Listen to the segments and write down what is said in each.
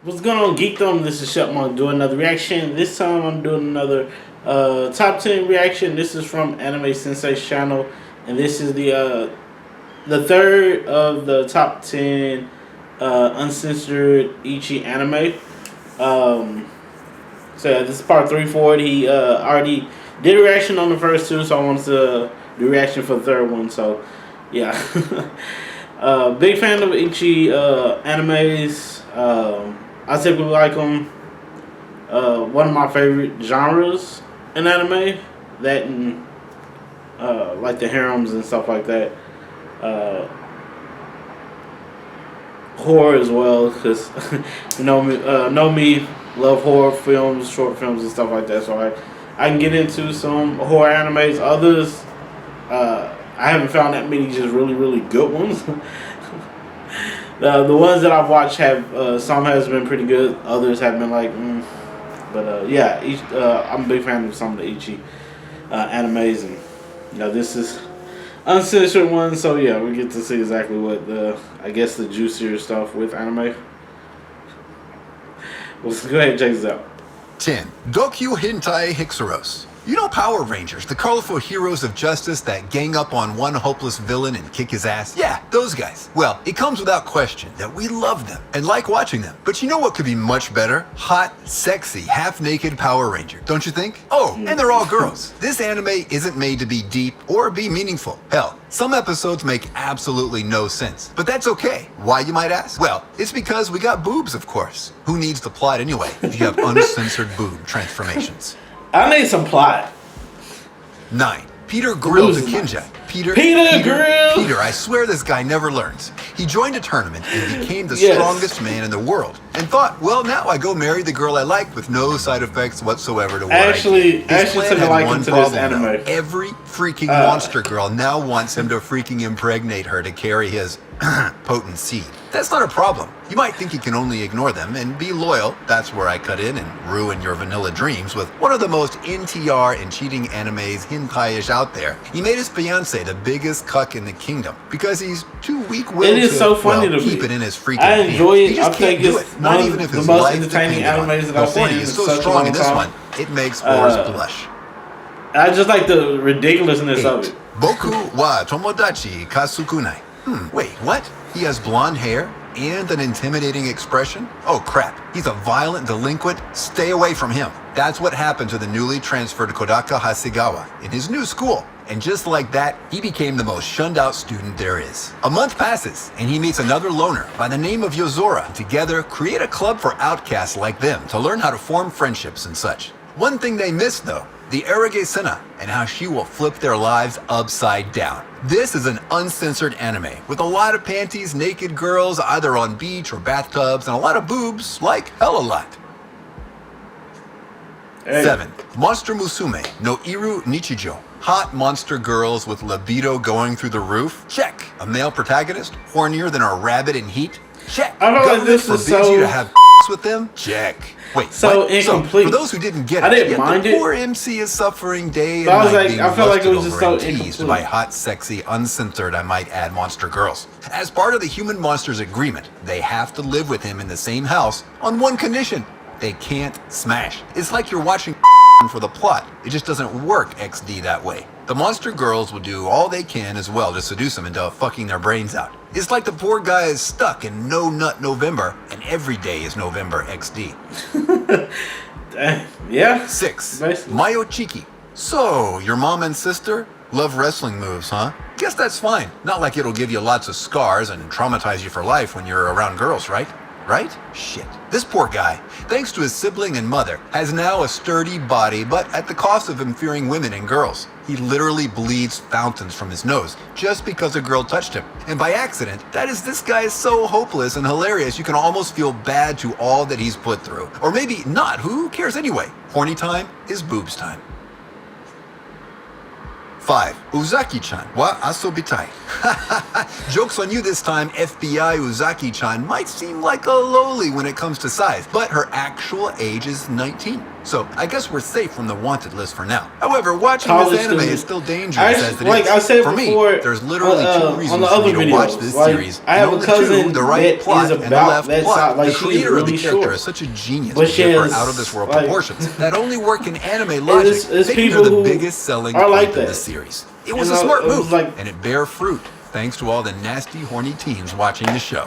What's going on, Geekdom? This is Chipmunk doing another reaction. This time I'm doing another top 10 reaction. This is from Anime Sensei's channel, and this is the third of the top 10 Uncensored Ecchi anime. So yeah, this is part 3 for it. He already did a reaction on the first two, so I wanted to do a reaction for the third one. So yeah, big fan of Ecchi animes. I typically like them. One of my favorite genres in anime, that and like the harems and stuff like that. Horror as well, because you know me, love horror films, short films, and stuff like that. So I can get into some horror animes. Others, I haven't found that many just really good ones. The ones that I've watched have some has been pretty good. Others have been like, but yeah, I'm a big fan of some of the Ecchi animes, and this is uncensored one. So yeah, we get to see exactly what I guess the juicier stuff with anime. Let's go ahead and check this out. 10. Gokyu Hentai Hixeros. You know Power Rangers, the colorful heroes of justice that gang up on one hopeless villain and kick his ass? Yeah, those guys. Well, it comes without question that we love them and like watching them. But you know what could be much better? Hot, sexy, half-naked Power Ranger, don't you think? Oh, and they're all girls. This anime isn't made to be deep or be meaningful. Hell, some episodes make absolutely no sense. But that's okay. Why, you might ask? Well, it's because we got boobs, of course. Who needs the plot anyway if you have uncensored boob transformations? I need some plot. 9. Peter Grill to Kinja. Peter, I swear this guy never learns. He joined a tournament and became the strongest man in the world, and thought, well, now I go marry the girl I like with no side effects whatsoever to what I do. His plan had one problem, though. Every freaking monster girl now wants him to freaking impregnate her to carry his potent seed. That's not a problem. You might think you can only ignore them and be loyal. That's where I cut in and ruin your vanilla dreams with one of the most NTR and cheating animes hentai-ish out there. He made his fiancé the biggest cuck in the kingdom because he's too weak-willed to so funny to keep me. it in his freaking I enjoy it. He just can't do it. Not even if his life entertaining depended on it. animes that I've seen. He's so strong in this one, it makes whores blush. I just like the ridiculousness 8. of it. Boku wa tomodachi kasukunai. Wait, what? He has blonde hair and an intimidating expression? Oh crap, he's a violent delinquent? Stay away from him. That's what happened to the newly transferred Kodaka Hasegawa in his new school. And just like that, he became the most shunned out student there is. A month passes, and he meets another loner by the name of Yozora. Together, create a club for outcasts like them to learn how to form friendships and such. One thing they miss though, the Erage Senna, and how she will flip their lives upside down. This is an uncensored anime with a lot of panties, naked girls either on beach or bathtubs, and a lot of boobs, like hell a lot. 7. Monster Musume no Iru Nichijo. Hot monster girls with libido going through the roof? Check. A male protagonist, hornier than a rabbit in heat? Check. I feel like this is so you to have with them? Check. Wait, so what? Incomplete. So, for those who didn't get it, I didn't mind the it. poor MC is suffering day and I was night like, being I felt like it was lusted just over so and teased incomplete by hot, sexy, uncensored, I might add, monster girls. As part of the human monsters agreement, they have to live with him in the same house on one condition: they can't smash. It's like you're watching for the plot. It just doesn't work XD that way. The monster girls will do all they can as well to seduce him into fucking their brains out. It's like the poor guy is stuck in No Nut November, and every day is November XD. Yeah. 6. Basically. Mayo Chiki. So, your mom and sister love wrestling moves, huh? Guess that's fine. Not like it'll give you lots of scars and traumatize you for life when you're around girls, right? Right? Shit. This poor guy, thanks to his sibling and mother, has now a sturdy body, but at the cost of him fearing women and girls. He literally bleeds fountains from his nose just because a girl touched him. And by accident, this guy is so hopeless and hilarious you can almost feel bad to all that he's put through. Or maybe not, who cares anyway? Horny time is boobs time. 5. Uzaki-chan wa asobitai. Joke's on you this time, FBI Uzaki-chan might seem like a lowly when it comes to size, but her actual age is 19. So I guess we're safe from the wanted list for now. However, watching College this anime student. is still dangerous as it Like is. I said for before, me, there's literally two on reasons the for other me to videos. watch this Like, series. I have and a cousin the right that plot is and the about left that plot. side. Like, the she's creator of really the character short. is such a genius But with she different has, out-of-this-world like, proportions that only work in anime logic, it's making her people the who biggest selling are point like of that. the series. It was And a smart it was move, like- and it bear fruit thanks to all the nasty, horny teens watching the show.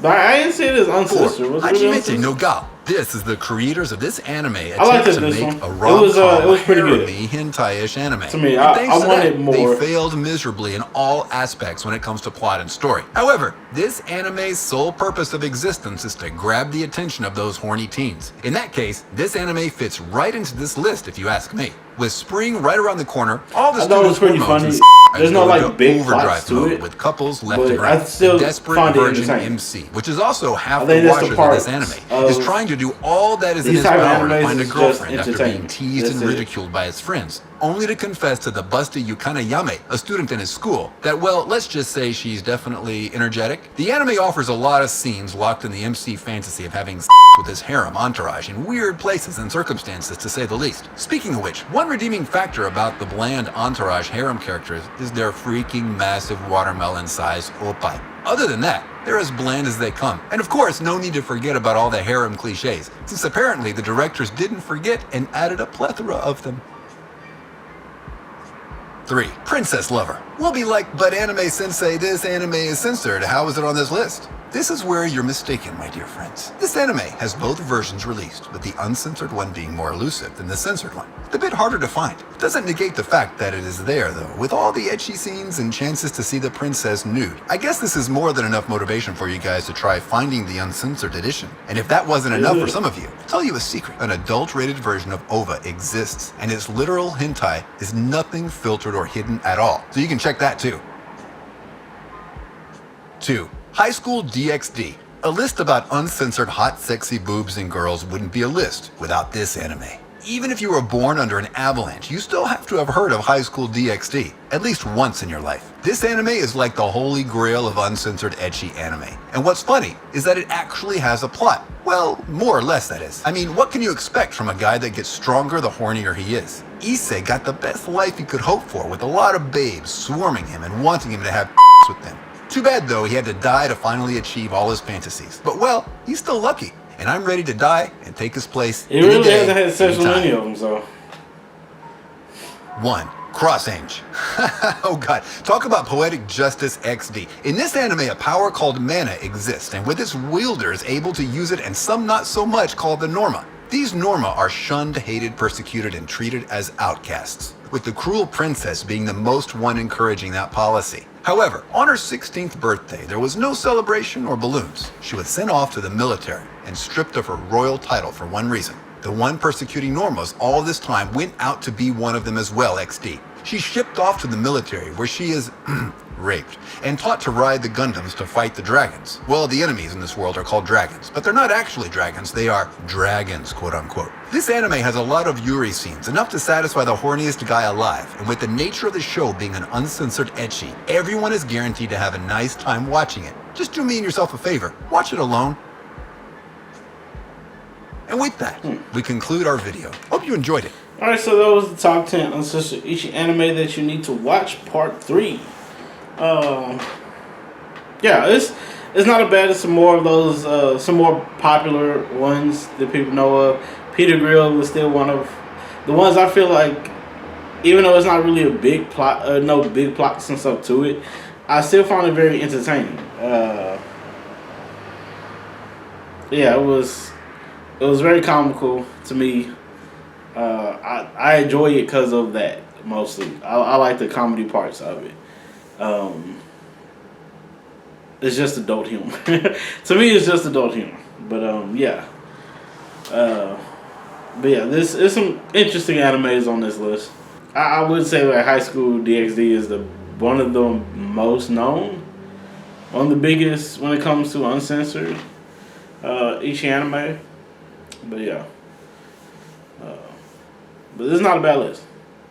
But I didn't say it as 4. uncensored. Was it really Hajimete uncensored? no Ga. This is the creators of this anime I attempt liked to this make one. a It was rom-com pretty good. harem-y hentai-ish anime. To me, And I thanks to wanted that, more. They failed miserably in all aspects when it comes to plot and story. However, this anime's sole purpose of existence is to grab the attention of those horny teens. In that case, this anime fits right into this list if you ask me. With spring right around the corner, all the I thought it was students' pretty hormones funny. and There's no go like into big overdrive plots to mode it, with couples left but and I right. still The desperate find it virgin entertaining. MC, which is also half I the think that's the watchers of part this anime, of is trying to do all that is in these his type of power to animes find a is just girlfriend after being entertainment. teased That's and it. ridiculed by his friends, only to confess to the busty Yukana Yame, a student in his school, that, well, let's just say she's definitely energetic. The anime offers a lot of scenes locked in the MC fantasy of having sex with his harem entourage in weird places and circumstances, to say the least. Speaking of which, one redeeming factor about the bland entourage harem characters is their freaking massive watermelon-sized oppai. Other than that, they're as bland as they come. And of course, no need to forget about all the harem cliches, since apparently the directors didn't forget and added a plethora of them. 3. Princess Lover. We'll be like, but Anime Sensei, this anime is censored. How is it on this list? This is where you're mistaken, my dear friends. This anime has both versions released, with the uncensored one being more elusive than the censored one. It's a bit harder to find. It doesn't negate the fact that it is there, though, with all the ecchi scenes and chances to see the princess nude. I guess this is more than enough motivation for you guys to try finding the uncensored edition. And if that wasn't enough for some of you, I'll tell you a secret. An adult-rated version of OVA exists, and its literal hentai is nothing filtered or hidden at all. So you can check that too. 2. High School DxD. A list about uncensored hot, sexy boobs and girls wouldn't be a list without this anime. Even if you were born under an avalanche, you still have to have heard of High School DxD, at least once in your life. This anime is like the holy grail of uncensored ecchi anime. And what's funny is that it actually has a plot. Well, more or less that is. I mean, what can you expect from a guy that gets stronger the hornier he is? Issei got the best life he could hope for, with a lot of babes swarming him and wanting him to have with them. Too bad though, he had to die to finally achieve all his fantasies. But well, he's still lucky, and I'm ready to die and take his place. He really hasn't had sexual any of them, so. 1. Cross-Ange. Oh god, talk about poetic justice XD. In this anime, a power called mana exists, and with its wielders able to use it, and some not so much, called the Norma. These Norma are shunned, hated, persecuted, and treated as outcasts, with the cruel princess being the most one encouraging that policy. However, on her 16th birthday, there was no celebration or balloons. She was sent off to the military and stripped of her royal title for one reason. The one persecuting Normas all this time went out to be one of them as well, XD. She's shipped off to the military where she is raped and taught to ride the Gundams to fight the dragons. Well, the enemies in this world are called dragons, but they're not actually dragons, they are dragons, quote unquote. This anime has a lot of Yuri scenes, enough to satisfy the horniest guy alive, and with the nature of the show being an uncensored ecchi, everyone is guaranteed to have a nice time watching it. Just do me and yourself a favor, watch it alone. And with that, we conclude our video. Hope you enjoyed it. Alright, so that was the top 10 Uncensored Ecchi anime that you need to watch, part 3. Yeah, it's not a bad. It's some more of those, some more popular ones that people know of. Peter Grill is still one of the ones I feel like, even though it's not really a big plot, no big plots and stuff to it, I still found it very entertaining. Yeah, it was very comical to me. I enjoy it because of that, mostly. I like the comedy parts of it. It's just adult humor. To me, it's just adult humor. But, yeah. But, yeah, this is some interesting animes on this list. I would say that High School DxD is one of the most known. One of the biggest when it comes to uncensored Ecchi anime. But, yeah. But it's not a bad list.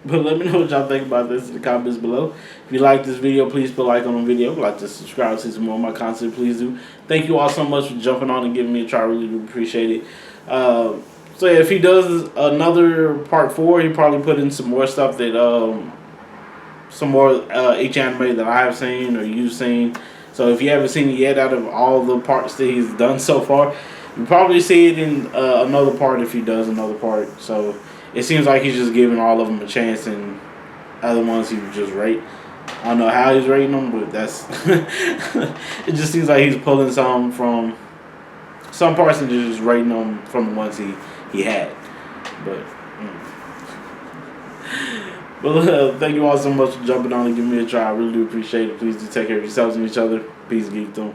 But let me know what y'all think about this in the comments below. If you like this video, please put a like on the video. If you'd like to subscribe to see some more of my content, please do. Thank you all so much for jumping on and giving me a try. I really do appreciate it. So yeah, if he does another part 4, he probably put in some more stuff that some more H anime that I have seen or you've seen. So if you haven't seen it yet, out of all the parts that he's done so far, you probably see it in another part if he does another part. So it seems like he's just giving all of them a chance, and other ones he would just rate. I don't know how he's rating them, but that's it just seems like he's pulling some from some parts and just rating them from the ones he had. But well, thank you all so much for jumping on and giving me a try. I really do appreciate it. Please do take care of yourselves and each other. Peace, geekdom.